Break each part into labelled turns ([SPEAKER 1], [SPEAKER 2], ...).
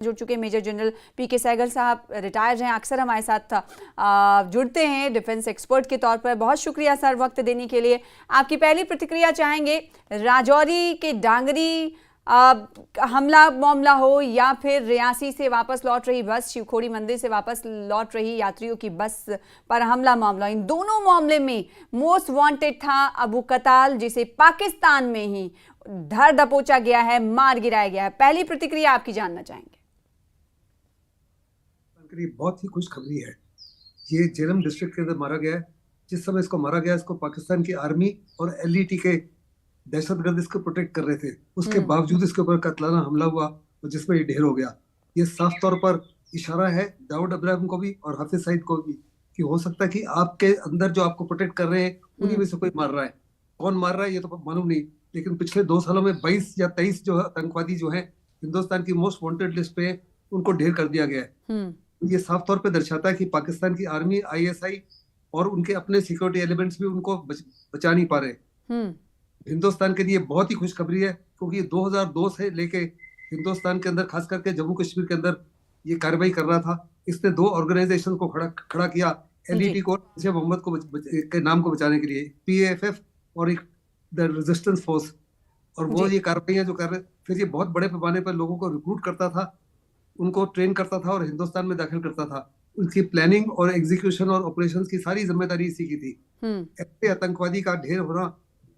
[SPEAKER 1] जुड़ चुके major general पीके सहगल साहब, रिटायर्ड हैं, अक्सर हमारे साथ जुड़ते हैं डिफेंस एक्सपर्ट के तौर पर। बहुत शुक्रिया सर वक्त देने के लिए। आपकी पहली प्रतिक्रिया चाहेंगे, राजौरी के डांगरी हमला मामला हो या फिर रियासी से वापस लौट रही बस, शिवखोड़ी मंदिर से वापस लौट रही यात्रियों की बस पर हमला मामला, इन दोनों मामले में मोस्ट वांटेड था अबू कताल, जिसे पाकिस्तान में ही धर दबोचा गया है, मार गिराया गया है। पहली प्रतिक्रिया आपकी जानना चाहेंगे।
[SPEAKER 2] बहुत ही खुशखबरी है। ये झेलम डिस्ट्रिक्ट के अंदर मारा गया है। जिस समय इसको मारा गया, इसको पाकिस्तान की आर्मी और एलईटी के दहशतगर्द इसको प्रोटेक्ट कर रहे थे। उसके बावजूद इसके ऊपर कत्लाना हमला हुआ और जिसमें ये ढेर हो गया। ये साफ तौर पर इशारा है दाऊद इब्राहिम को भी और हाफिज सईद को भी कि हो सकता है कि आपके अंदर जो आपको प्रोटेक्ट कर रहे हैं उन्हीं में से कोई मार रहा है। कौन मार रहा है ये तो मालूम नहीं, लेकिन पिछले 2 सालों में 22 या 23 जो आतंकवादी जो है हिंदुस्तान की मोस्ट वांटेड लिस्ट पे, उनको ढेर कर दिया गया है। ये साफ तौर पे दर्शाता है कि पाकिस्तान की आर्मी, आईएसआई और उनके अपने सिक्योरिटी एलिमेंट्स भी उनको बचा नहीं पा रहे। हिंदुस्तान के लिए बहुत ही खुशखबरी है, क्योंकि 2002 से लेके हिंदुस्तान के अंदर, खास करके जम्मू कश्मीर के अंदर ये कार्रवाई कर रहा था। इसने 2 ऑर्गेनाइजेशन को खड़ा किया, एलईटी को, मोहम्मद को के नाम को बचाने के लिए, पीएएफएफ और द रेजिस्टेंस फोर्स, और वो ये कार्रवाइयां जो कर रहे, फिर ये बहुत बड़े पैमाने पर लोगों को रिक्रूट करता था, उनको ट्रेन करता था और हिंदुस्तान में दाखिल करता था। उनकी प्लानिंग और एग्जीक्यूशन और ऑपरेशंस की सारी जिम्मेदारी इसी की थी। ऐसे आतंकवादी का ढेर होना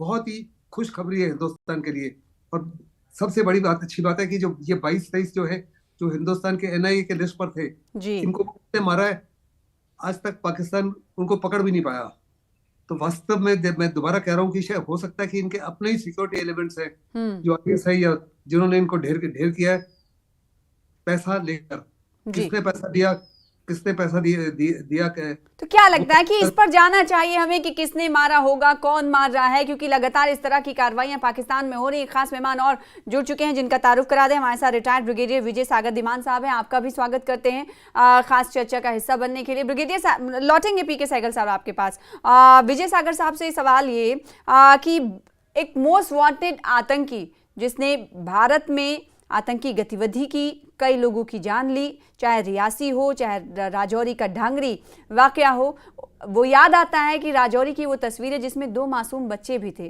[SPEAKER 2] बहुत ही खुशखबरी है हिंदुस्तान के लिए। और सबसे बड़ी बात, अच्छी बात है कि जो ये 22-23 जो है, जो हिंदुस्तान के एनआईए के लिस्ट पर थे, इनको मारा है, आज तक पाकिस्तान उनको पकड़ भी नहीं पाया। तो वास्तव में मैं दोबारा कह रहा हूँ कि शायद हो सकता है कि इनके अपने ही सिक्योरिटी एलिमेंट्स हैं जो आईएसआई या जिन्होंने इनको ढेर किया है पैसा लेकर। किसने पैसा दिया
[SPEAKER 1] तो क्या लगता है कि इस पर जाना चाहिए हमें कि किसने मारा होगा, कौन मार रहा है, क्योंकि लगातार इस तरह की कार्रवाइयां पाकिस्तान में हो रही है। खास मेहमान और जुड़ चुके हैं जिनका तारुफ करा दें। हमारे साथ रिटायर्ड ब्रिगेडियर विजय सागर धीमान साहब हैं, आपका भी स्वागत करते हैं खास चर्चा का हिस्सा बनने के लिए। ब्रिगेडियर साहब, लौटेंगे पीके सहगल साहब आपके पास। विजय सागर साहब से सवाल ये कि एक मोस्ट वांटेड आतंकी जिसने भारत में आतंकी गतिविधि की, कई लोगों की जान ली, चाहे रियासी हो, चाहे राजौरी का ढांगरी वाकया हो, वो याद आता है कि राजौरी की वो तस्वीरें जिसमें 2 मासूम बच्चे भी थे,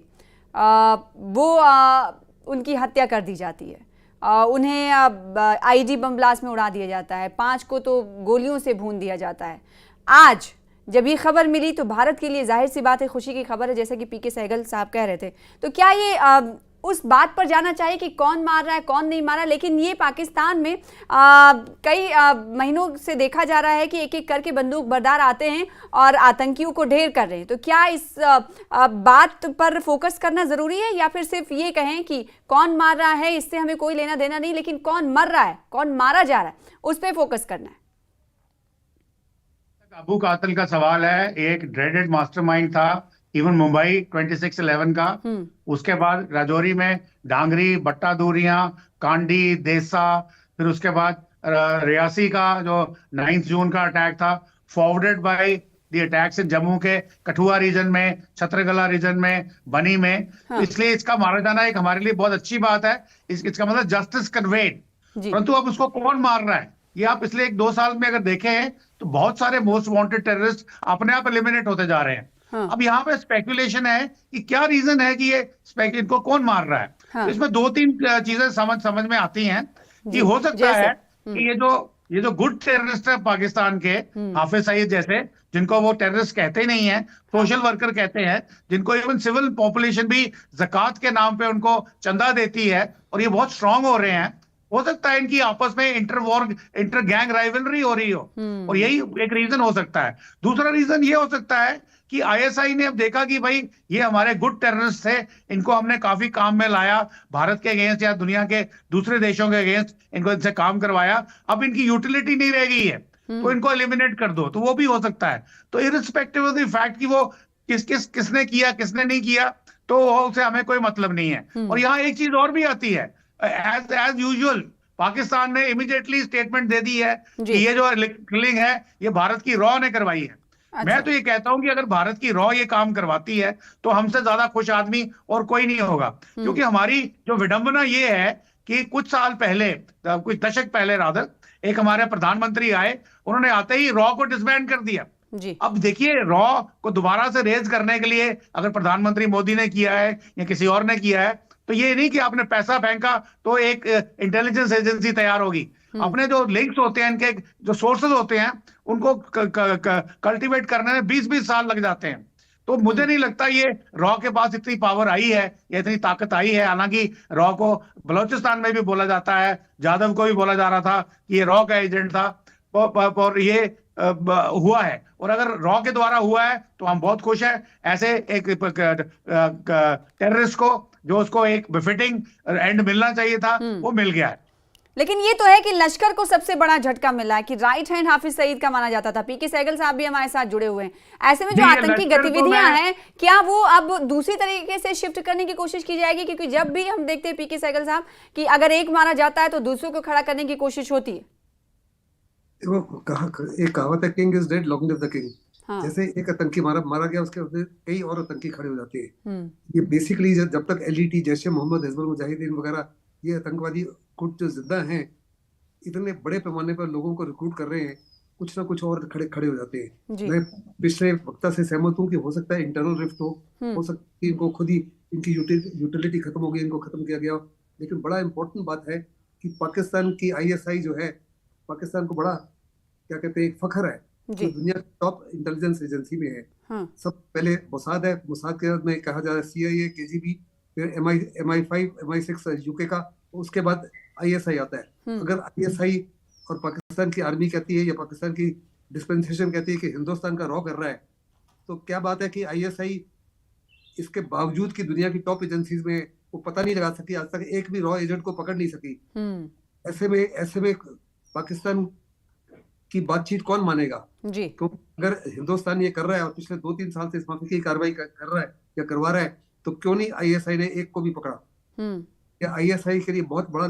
[SPEAKER 1] उनकी हत्या कर दी जाती है, उन्हें आईडी बम ब्लास्ट में उड़ा दिया जाता है, 5 को तो गोलियों से भून दिया जाता है। आज जब ये खबर मिली तो भारत के लिए जाहिर सी बात है खुशी की खबर है, जैसे कि पीके सहगल साहब कह रहे थे। तो क्या ये उस बात पर जाना चाहिए कि कौन मार रहा है, कौन नहीं मारा, लेकिन ये पाकिस्तान में कई महीनों से देखा जा रहा है कि एक एक करके बंदूक बरदार आते हैं और आतंकियों को ढेर कर रहे हैं। तो क्या इस बात पर फोकस करना जरूरी है, या फिर सिर्फ ये कहें कि कौन मार रहा है इससे हमें कोई लेना देना नहीं, लेकिन कौन मर रहा है, कौन मारा जा रहा है, उस पर फोकस करना है?
[SPEAKER 3] अबू कातिल का सवाल है, एक ड्रेडेड मास्टरमाइंड था, इवन मुंबई 26/11 का, उसके बाद राजौरी में डांगरी, बट्टा दूरियां, कांडी, देसा, फिर उसके बाद रियासी का जो 9 जून का अटैक था, फॉरवर्डेड बाय द अटैक्स इन जम्मू के कठुआ रीजन में, छत्रगला रीजन में, बनी में। इसलिए इसका मारा जाना एक हमारे लिए बहुत अच्छी बात है। इसका मतलब जस्टिस कन्वेड। परंतु अब उसको कौन मार रहा है, ये आप पिछले 1-2 साल में अगर देखें तो बहुत सारे मोस्ट वांटेड टेररिस्ट अपने आप एलिमिनेट होते जा रहे हैं। अब यहाँ पे स्पेकुलेशन है कि क्या रीजन है कि ये इनको कौन मार रहा है। तो इसमें 2-3 चीजें समझ में आती हैं कि हो सकता है कि ये जो गुड टेररिस्ट है पाकिस्तान के, हाफिज सईद जैसे, जिनको वो टेररिस्ट कहते नहीं है, सोशल वर्कर कहते हैं, जिनको इवन सिविल पॉपुलेशन भी ज़कात के नाम पे उनको चंदा देती है, और ये बहुत स्ट्रांग हो रहे हैं। हो सकता है इनकी आपस में इंटर गैंग राइवलरी हो रही हो, और यही एक रीजन हो सकता है। दूसरा रीजन ये हो सकता है कि आईएसआई ने अब देखा कि भाई ये हमारे गुड टेररिस्ट थे, इनको हमने काफी काम में लाया, भारत के अगेंस्ट या दुनिया के दूसरे देशों के अगेंस्ट इनको इनसे काम करवाया, अब इनकी यूटिलिटी नहीं रह गई है, तो इनको एलिमिनेट कर दो। तो वो भी हो सकता है। तो इररिस्पेक्टिव ऑफ द फैक्ट कि वो किसने किया किसने नहीं किया, तो उससे हमें कोई मतलब नहीं है। और यहाँ एक चीज और भी आती है, एज यूजुअल पाकिस्तान ने इमीडिएटली स्टेटमेंट दे दी है कि ये जो किलिंग है ये भारत की रॉ ने करवाई है। मैं तो ये कहता हूं कि अगर भारत की रॉ ये काम करवाती है तो हमसे ज्यादा खुश आदमी और कोई नहीं होगा, क्योंकि हमारी जो विडंबना ये है कि कुछ साल पहले, कुछ दशक पहले रादर, एक हमारे प्रधानमंत्री आए, उन्होंने आते ही रॉ को डिसबैंड कर दिया।
[SPEAKER 1] जी।
[SPEAKER 3] अब देखिए, रॉ को दोबारा से रेज करने के लिए अगर प्रधानमंत्री मोदी ने किया है या किसी और ने किया है, तो ये नहीं कि आपने पैसा फेंका तो एक इंटेलिजेंस एजेंसी तैयार होगी। अपने जो लिंक्स होते हैं, इनके जो सोर्सेज होते हैं, उनको कल्टीवेट करने में 20-20 साल लग जाते हैं। तो मुझे नहीं लगता ये रॉ के पास इतनी पावर आई है या इतनी ताकत आई है। हालांकि रॉ को बलूचिस्तान में भी बोला जाता है, जाधव को भी बोला जा रहा था कि ये रॉ का एजेंट था, और ये हुआ है। और अगर रॉ के द्वारा हुआ है तो हम बहुत खुश हैं। ऐसे एक टेररिस्ट को, जो उसको एक बिफिटिंग एंड मिलना चाहिए था, वो मिल गया है।
[SPEAKER 1] लेकिन ये तो है कि लश्कर को सबसे बड़ा झटका मिला है कि राइट हैंड हाफिज सईद का माना जाता था। पीके सहगल साहब भी हमारे साथ जुड़े हुए हैं। ऐसे में जो आतंकी गतिविधियां हैं, क्या वो अब दूसरी तरीके से शिफ्ट करने की कोशिश की जाएगी? क्योंकि जब भी हम देखते हैं पीके सहगल साहब कि अगर एक मारा जाता है तो दूसरों को खड़ा करने की कोशिश होती है।
[SPEAKER 2] एक कहावत है, king is dead, long live the king. जैसे एक आतंकी मारा गया, उसके बाद कई और आतंकी खड़े हो जाते हैं। ये बेसिकली जब तक एलईटी, जैश ए मोहम्मद, हिजबुल मुजाहिदीन वगैरह, ये आतंकवादी कुछ जो जिंदा हैं, इतने बड़े पैमाने पर लोगों को रिक्रूट कर रहे हैं, कुछ ना कुछ और खड़े हो जाते हैं। मैं पिछले वक्ता से सहमत हूँ कि हो सकता है इंटरनल रिफ्ट हो सकता है इनको खुद ही इनकी यूटिलिटी खत्म हो गई, इनको खत्म किया गया। लेकिन बड़ा इंपॉर्टेंट बात है कि पाकिस्तान की आईएसआई जो है, पाकिस्तान को बड़ा क्या कहते हैं, एक फख्र है कि दुनिया की टॉप इंटेलिजेंस एजेंसी में है। सब पहले मोसाद है, मोसाद के बाद में कहा जा रहा है CIA, KGB, फिर MI5, MI6 यूके का, उसके बाद ISI आता है। अगर ISI और पाकिस्तान की आर्मी कहती है या पाकिस्तान की डिस्पेंसेशन कहती है कि हिंदुस्तान का रॉ कर रहा है, तो क्या बात है कि ISI इसके बावजूद कि दुनिया की टॉप एजेंसीज में वो पता नहीं लगा सकी, आज तक एक भी रॉ एजेंट को पकड़ नहीं सकी। ऐसे में पाकिस्तान की बातचीत कौन मानेगा? क्योंकि अगर हिंदुस्तान ये कर रहा है और पिछले 2-3 साल से इस माफी की कार्रवाई कर रहा है या करवा रहा है, तो क्यों नहीं ISI ने एक को भी पकड़ा? या ISI के लिए बहुत बड़ा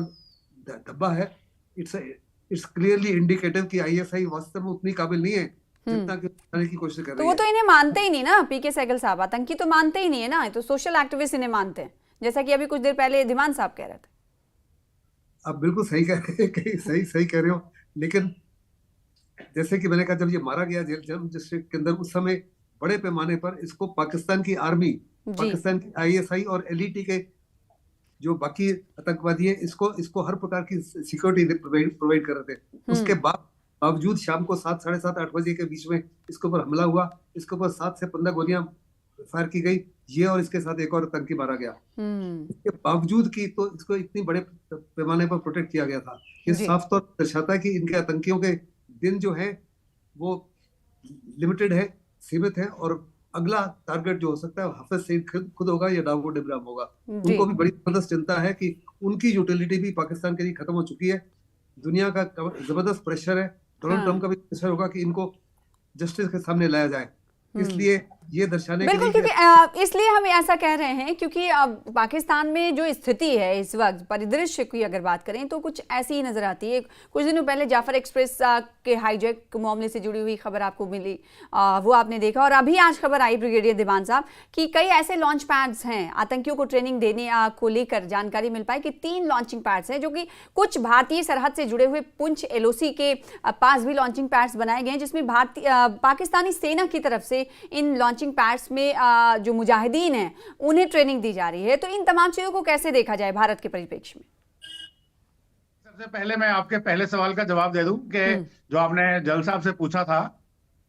[SPEAKER 2] धब्बा है। इट्स क्लियरली इंडिकेटिव कि ISI वास्तव में उतनी काबिल नहीं है जितना कि बनाने की कोशिश कर रही है।
[SPEAKER 1] तो वो तो इन्हें मानते ही नहीं ना, पीके सहगल साहब, आतंकी तो मानते ही नहीं है ना, तो सोशल एक्टिविस्ट इन्हें मानते हैं, जैसा कि अभी कुछ देर पहले धीमान साहब कह रहे थे।
[SPEAKER 2] आप बिल्कुल सही कह रहे हैं, सही कह रहे हो। लेकिन जैसे कि मैंने कहा, जब ये मारा गया जेल डिस्ट्रिक्ट के अंदर, उस समय बड़े पैमाने पर इसको पाकिस्तान की आर्मी, पाकिस्तान की ISI और LET के जो बाकी आतंकवादी है, इसको हर प्रकार की सिक्योरिटी प्रोवाइड कर रहे थे। उसके बावजूद शाम को 7, 7:30, 8 बजे के बीच में इसके ऊपर हमला हुआ। इसके ऊपर 7 से 15 गोलियां फायर की गई। ये और इसके साथ एक और आतंकी मारा गया। इसके बावजूद की तो इसको इतनी बड़े पैमाने पर प्रोटेक्ट किया गया था। ये साफ तौर पर दर्शाता है कि इनके आतंकियों के दिन जो है वो लिमिटेड है, सीमित है, और अगला टारगेट जो हो सकता है हाफिज सईद खुद होगा या दाऊद इब्राहिम होगा। उनको भी बड़ी जबरदस्त चिंता है कि उनकी यूटिलिटी भी पाकिस्तान के लिए खत्म हो चुकी है। दुनिया का जबरदस्त प्रेशर है, डोनाल्ड ट्रम्प का भी प्रेशर होगा कि इनको जस्टिस के सामने लाया जाए। इसलिए ये दर्शाने के लिए,
[SPEAKER 1] क्योंकि इसलिए हम ऐसा कह रहे हैं क्योंकि अब पाकिस्तान में जो स्थिति है इस वक्त, परिदृश्य की अगर बात करें तो कुछ ऐसी ही नजर आती है। कुछ दिनों पहले जाफर एक्सप्रेस के हाईजैक मामले से जुड़ी हुई खबर आपको मिली, वो आपने देखा। और अभी आज खबर आई ब्रिगेडियर दीवान साहब कि कई ऐसे लॉन्च पैड्स हैं, आतंकियों को ट्रेनिंग देने को लेकर जानकारी मिल पाई कि 3 लॉन्चिंग पैड्स हैं, जो कि कुछ भारतीय सरहद से जुड़े हुए पुंछ LOC के पास भी लॉन्चिंग पैड्स बनाए गए हैं, जिसमें पाकिस्तानी सेना की तरफ से इन लॉन्चिंग पैड्स में जो मुजाहिदीन हैं उन्हें ट्रेनिंग दी जा रही है। तो इन तमाम चीजों को कैसे देखा जाए भारत के परिप्रेक्ष्य में?
[SPEAKER 3] सबसे पहले मैं आपके पहले सवाल का जवाब दे दूं कि जो आपने जल साहब से पूछा था,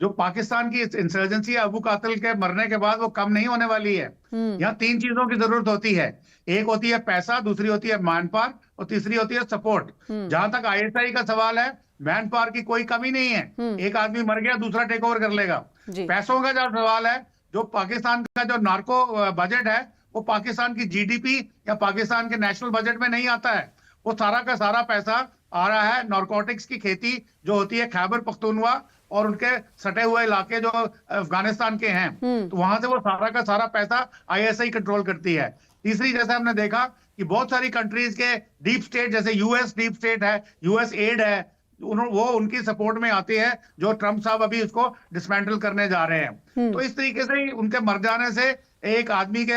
[SPEAKER 3] जो पाकिस्तान की इंसर्जेंसी अबू कातिल के मरने के बाद वो कम नहीं होने वाली है। यहाँ 3 चीजों की जरूरत होती है। एक होती है पैसा, दूसरी होती है मैन पावर, और तीसरी होती है सपोर्ट। जहां तक ISI का सवाल है, मैन पावर की कोई कमी नहीं है। एक आदमी मर गया, दूसरा टेक ओवर कर लेगा। पैसों का जो सवाल है, जो पाकिस्तान का जो नार्को बजट है, वो पाकिस्तान की GDP या पाकिस्तान के नेशनल बजट में नहीं आता है। वो सारा का सारा पैसा आ रहा है नार्कोटिक्स की खेती जो होती है खैबर पख्तूनख्वा और उनके सटे हुए इलाके जो अफगानिस्तान के हैं, तो वहां से वो सारा का सारा पैसा ISI कंट्रोल करती है। तीसरी, जैसे हमने देखा कि बहुत सारी कंट्रीज के डीप स्टेट, जैसे US डीप स्टेट है, US एड है, वो उनकी सपोर्ट में आते हैं, जो ट्रम्प साहब अभी इसको डिसमेंटल करने जा रहे हैं। तो इस तरीके से उनके मर जाने से, एक आदमी के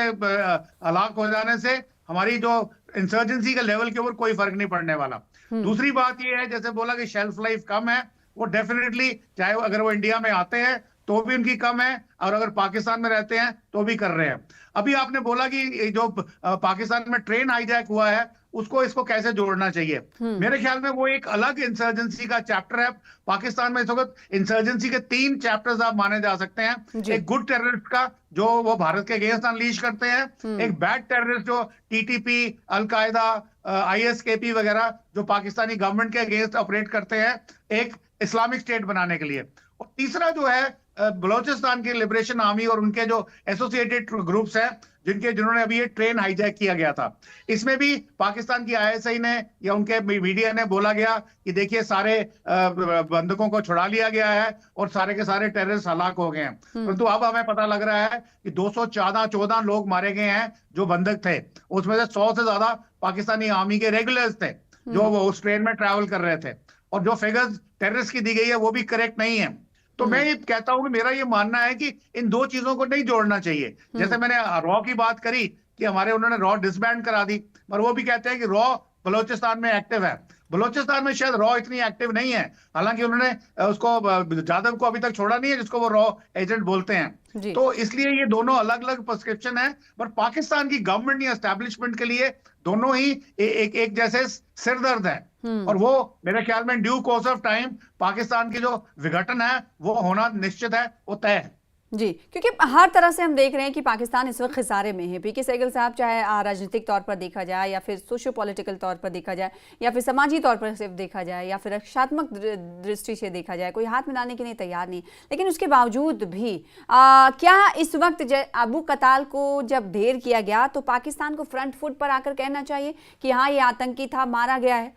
[SPEAKER 3] हलाक हो जाने से हमारी जो इंसर्जेंसी के लेवल के ऊपर कोई फर्क नहीं पड़ने वाला। दूसरी बात ये है, जैसे बोला कि शेल्फ लाइफ कम है, वो डेफिनेटली चाहे अगर वो इंडिया में आते हैं तो भी उनकी कम है, और अगर पाकिस्तान में रहते हैं तो भी कर रहे हैं। अभी आपने बोला कि जो पाकिस्तान में ट्रेन हाईजैक हुआ है उसको इसको कैसे जोड़ना चाहिए। मेरे ख्याल में वो एक अलग इंसर्जेंसी का चैप्टर है। पाकिस्तान में इस वक्त इंसर्जेंसी के 3 चैप्टर्स आप माने जा सकते हैं। एक गुड टेररिस्ट का जो वो भारत के अगेंस्ट अनलीश करते हैं, एक बैड टेररिस्ट जो टीटीपी, अलकायदा, आईएसकेपी वगैरह जो पाकिस्तानी गवर्नमेंट के अगेंस्ट ऑपरेट करते हैं एक इस्लामिक स्टेट बनाने के लिए, और तीसरा जो है बलोचिस्तान की लिबरेशन आर्मी और उनके जो एसोसिएटेड ग्रुप्स हैं जिन्होंने अभी ये ट्रेन हाईजैक किया गया था। इसमें भी पाकिस्तान की आईएसआई ने या उनके मीडिया ने बोला गया कि देखिए सारे बंधकों को छुड़ा लिया गया है और सारे के सारे टेररिस्ट हलाक हो गए हैं। परंतु अब हमें पता लग रहा है कि 214 लोग मारे गए हैं जो बंधक थे, उसमें से 100 से ज्यादा पाकिस्तानी आर्मी के रेगुलर्स थे जो वो उस ट्रेन में ट्रैवल कर रहे थे, और जो फिगर्स टेररिस्ट की दी गई है वो भी करेक्ट नहीं है। तो मैं ये कहता हूं कि मेरा ये मानना है कि इन 2 चीजों को नहीं जोड़ना चाहिए। जैसे मैंने रॉ की बात करी कि हमारे उन्होंने रॉ डिसबैंड करा दी, पर वो भी कहते हैं कि रॉ बलोचिस्तान में एक्टिव है। बलोचिस्तान में शायद रॉ इतनी एक्टिव नहीं है, हालांकि उन्होंने उसको जाधव को अभी तक छोड़ा नहीं है जिसको वो रॉ एजेंट बोलते हैं। तो इसलिए ये दोनों अलग अलग प्रिस्क्रिप्शन है, पर पाकिस्तान की गवर्नमेंट या एस्टैब्लिशमेंट के लिए दोनों ही एक जैसे सिरदर्द है, और वो मेरे ख्याल में due course of time Pakistan की जो विघटन है वो होना निश्चित है, वो तय है।
[SPEAKER 1] जी, क्योंकि हर तरह से हम देख रहे हैं कि पाकिस्तान इस वक्त खिसारे में है। पीके सहगल साहब, चाहे राजनीतिक तौर पर देखा जाए या फिर सोशो पॉलिटिकल तौर पर देखा जाए या फिर समाजी तौर पर सिर्फ देखा जाए या फिर रक्षात्मक दृष्टि से देखा जाए, कोई हाथ मिलाने के लिए तैयार नहीं। लेकिन उसके बावजूद भी क्या इस वक्त अबू कताल को जब ढेर किया गया तो पाकिस्तान को फ्रंट फुट पर आकर कहना चाहिए कि हाँ ये आतंकी था, मारा गया है?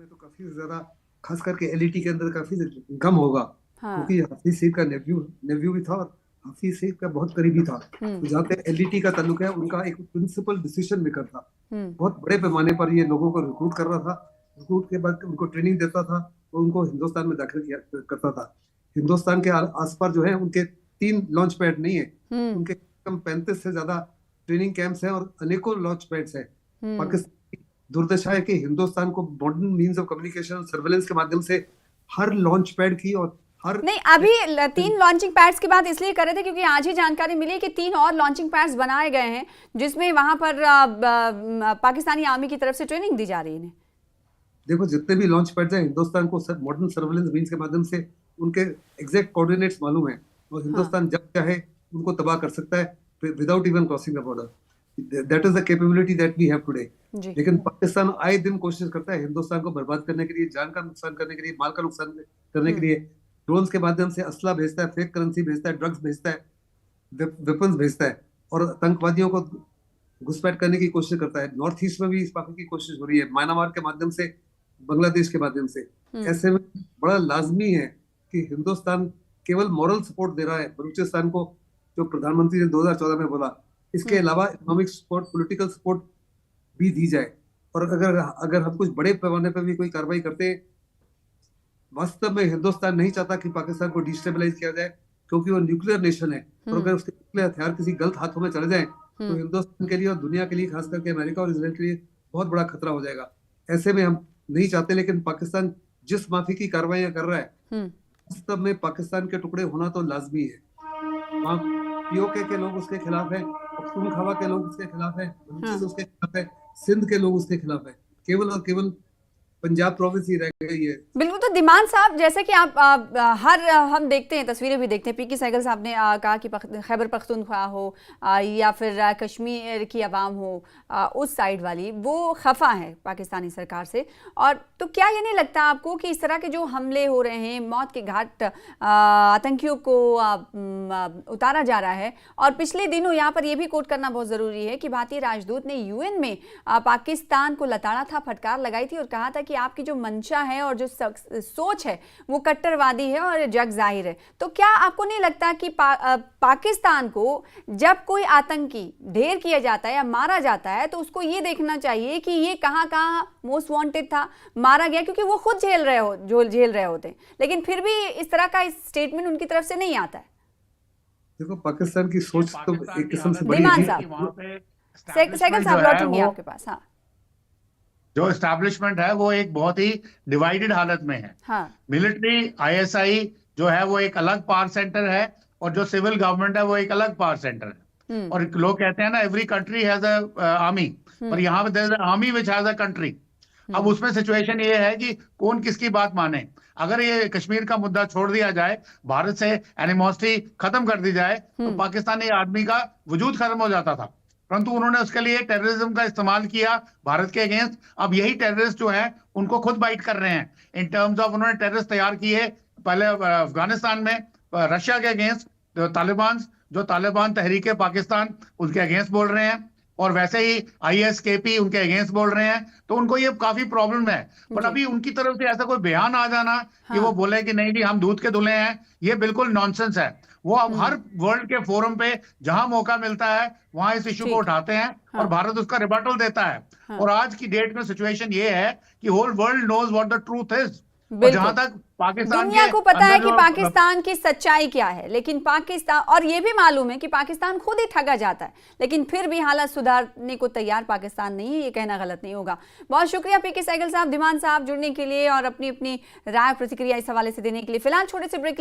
[SPEAKER 2] तो काफी ज्यादा खास करके एलईटी के अंदर काफी गम होगा, क्योंकि हाफिज सईद का नेव्यू भी था और हाफिज सईद का बहुत करीबी था। तो जहाँ तक एलईटी का ताल्लुक है, उनका एक प्रिंसिपल डिसीजन मेकर था। बहुत बड़े पैमाने पर ये लोगों को रिक्रूट कर रहा था, रिक्रूट के बाद उनको ट्रेनिंग देता था और उनको हिंदुस्तान में दाखिल करता था। हिंदुस्तान के आसपास जो है उनके 3 लॉन्च पैड नहीं है, उनके कम 35 से ज्यादा ट्रेनिंग कैंप्स हैं और अनेकों लॉन्च पैड्स हैं। पाकिस्तान की दुर्दशा है कि हिंदुस्तान को modern means of communication surveillance के माध्यम से हर लॉन्च पैड की और
[SPEAKER 1] नहीं, अभी 3 लॉन्चिंग पैड्स की बात इसलिए कर रहे थे क्योंकि आज ही जानकारी मिली कि 3 और लॉन्चिंग पैड्स बनाए गए हैं जिसमें वहां पर पाकिस्तानी आर्मी की तरफ से ट्रेनिंग दी जा रही है।
[SPEAKER 2] देखो, जितने भी लॉन्च पैड्स हैं हिंदुस्तान को मॉडर्न सर्वेलेंस मीन्स के माध्यम से उनके एग्जैक्ट कोऑर्डिनेट्स मालूम है और हिंदुस्तान जब चाहे उनको तबाह कर सकता है without even crossing the border. That is the capability that we have today. लेकिन पाकिस्तान आए दिन कोशिश करता है हिंदुस्तान को बर्बाद करने के लिए, जान का नुकसान करने के लिए, माल का नुकसान करने के लिए। ड्रोन्स के माध्यम से असला भेजता है, फेक करेंसी भेजता है, ड्रग्स भेजता है, वेपन्स भेजता है और आतंकवादियों को घुसपैठ करने की कोशिश करता है। नॉर्थ ईस्ट में भी इस बात की कोशिश हो रही है, म्यांमार के माध्यम से, बांग्लादेश के माध्यम से। ऐसे में बड़ा लाजमी है कि हिंदुस्तान केवल मॉरल सपोर्ट दे रहा है बलूचिस्तान को, जो प्रधानमंत्री ने 2014 में बोला। इसके अलावा इकोनॉमिक सपोर्ट, पॉलिटिकल सपोर्ट भी दी जाए। और अगर हम कुछ बड़े पैमाने पर भी कोई कार्रवाई करते हैं, वास्तव में हिंदुस्तान नहीं चाहता कि पाकिस्तान को डिस्टेबलाइज किया जाए, क्योंकि वो न्यूक्लियर नेशन है और अगर उसके न्यूक्लियर हथियार किसी गलत हाथों में चले जाएं तो हिंदुस्तान के लिए और दुनिया के लिए, खास करके अमेरिका और इजराइल के लिए बहुत बड़ा खतरा हो जाएगा। ऐसे में हम नहीं चाहते, लेकिन पाकिस्तान जिस माफी की कार्रवाइयां कर रहा है वास्तव में पाकिस्तान के टुकड़े होना तो लाजमी है। वहाँ पीओके के लोग उसके खिलाफ है, पख्तूनख्वा के लोग उसके खिलाफ है, उसके खिलाफ है, सिंध के लोग उसके खिलाफ है। केवल और केवल पंजाब प्रोविंस ही रह गई है।
[SPEAKER 1] बिल्कुल। तो दिमान साहब, जैसे कि आप हम देखते हैं, तस्वीरें भी देखते हैं, पीके सहगल साहब ने कहा कि खैबर पख्तूनख्वा हो या फिर कश्मीर की आवाम हो, उस साइड वाली, वो खफा है पाकिस्तानी सरकार से। और तो क्या ये नहीं लगता आपको कि इस तरह के जो हमले हो रहे हैं, मौत के घाट आतंकियों को उतारा जा रहा है? और पिछले दिनों यहाँ पर यह भी कोट करना बहुत ज़रूरी है कि भारतीय राजदूत ने यूएन में पाकिस्तान को लताड़ा था, फटकार लगाई थी और कहा था कि आपकी जो मंशा है और जो सोच है वो कट्टरवादी है और जग जाहिर है। तो क्या आपको नहीं लगता कि पाकिस्तान को जब कोई आतंकी ढेर किया जाता है या मारा जाता है तो उसको ये देखना चाहिए कि ये कहाँ मोस्ट वांटेड था, मारा गया, क्योंकि वो खुद झेल रहे होते, लेकिन फिर भी इस तरह का स्टेटमेंट उनकी तरफ से नहीं आता है।
[SPEAKER 2] देखो, पाकिस्तान की सोच तो एक किस्म से बड़ी
[SPEAKER 1] है। सहगल
[SPEAKER 3] establishment
[SPEAKER 1] साहब
[SPEAKER 3] जो है
[SPEAKER 1] लौटूंगी
[SPEAKER 3] वो
[SPEAKER 1] आपके पास। हाँ
[SPEAKER 3] जो एस्टैब्लिशमेंट है वो एक बहुत ही डिवाइडेड हालत में है।
[SPEAKER 1] हाँ
[SPEAKER 3] मिलिट्री आईएसआई जो है वो एक अलग पावर सेंटर है, और जो सिविल गवर्नमेंट है वो एक अलग पावर सेंटर है। और लोग कहते हैं ना every country has a army, पर यहाँ पे there is army which has a country. अब उसमें सिचुएशन ये है कि कौन किसकी बात माने। अगर ये कश्मीर का मुद्दा छोड़ दिया जाए, भारत से एनिमोसिटी खत्म कर दी जाए, तो पाकिस्तानी आर्मी का वजूद खत्म हो जाता था। परंतु उन्होंने उसके लिए टेररिज्म का इस्तेमाल किया भारत के अगेंस्ट। अब यही टेररिस्ट जो हैं उनको खुद बाइट कर रहे हैं इन टर्म्स ऑफ, उन्होंने टेररिस्ट तैयार किए पहले अफगानिस्तान में रशिया के अगेंस्ट, तालिबान जो तालिबान तहरीक पाकिस्तान उनके अगेंस्ट बोल रहे हैं, और वैसे ही आईएसकेपी उनके अगेंस्ट बोल रहे हैं। तो उनको ये काफी प्रॉब्लम है। बट अभी उनकी तरफ से ऐसा कोई बयान आ जाना कि वो बोले कि नहीं जी हम दूध के धुले हैं, ये बिल्कुल नॉनसेंस है। वो अब हर वर्ल्ड के फोरम पे जहां मौका मिलता है वहां इस इशू को उठाते हैं, और भारत उसका रिबटल देता है। और आज की डेट में सिचुएशन ये है कि whole world knows what the truth is. और जहां तक पाकिस्तान
[SPEAKER 1] दुनिया को पता है कि
[SPEAKER 3] जो
[SPEAKER 1] पाकिस्तान की सच्चाई क्या है, लेकिन पाकिस्तान, और ये भी मालूम है कि पाकिस्तान खुद ही ठगा जाता है, लेकिन फिर भी हालात सुधारने को तैयार पाकिस्तान नहीं है, ये कहना गलत नहीं होगा। बहुत शुक्रिया पीके सहगल साहब, धीमान साहब जुड़ने के लिए और अपनी अपनी राय प्रतिक्रिया इस हवाले से देने के लिए। फिलहाल छोटे से ब्रेक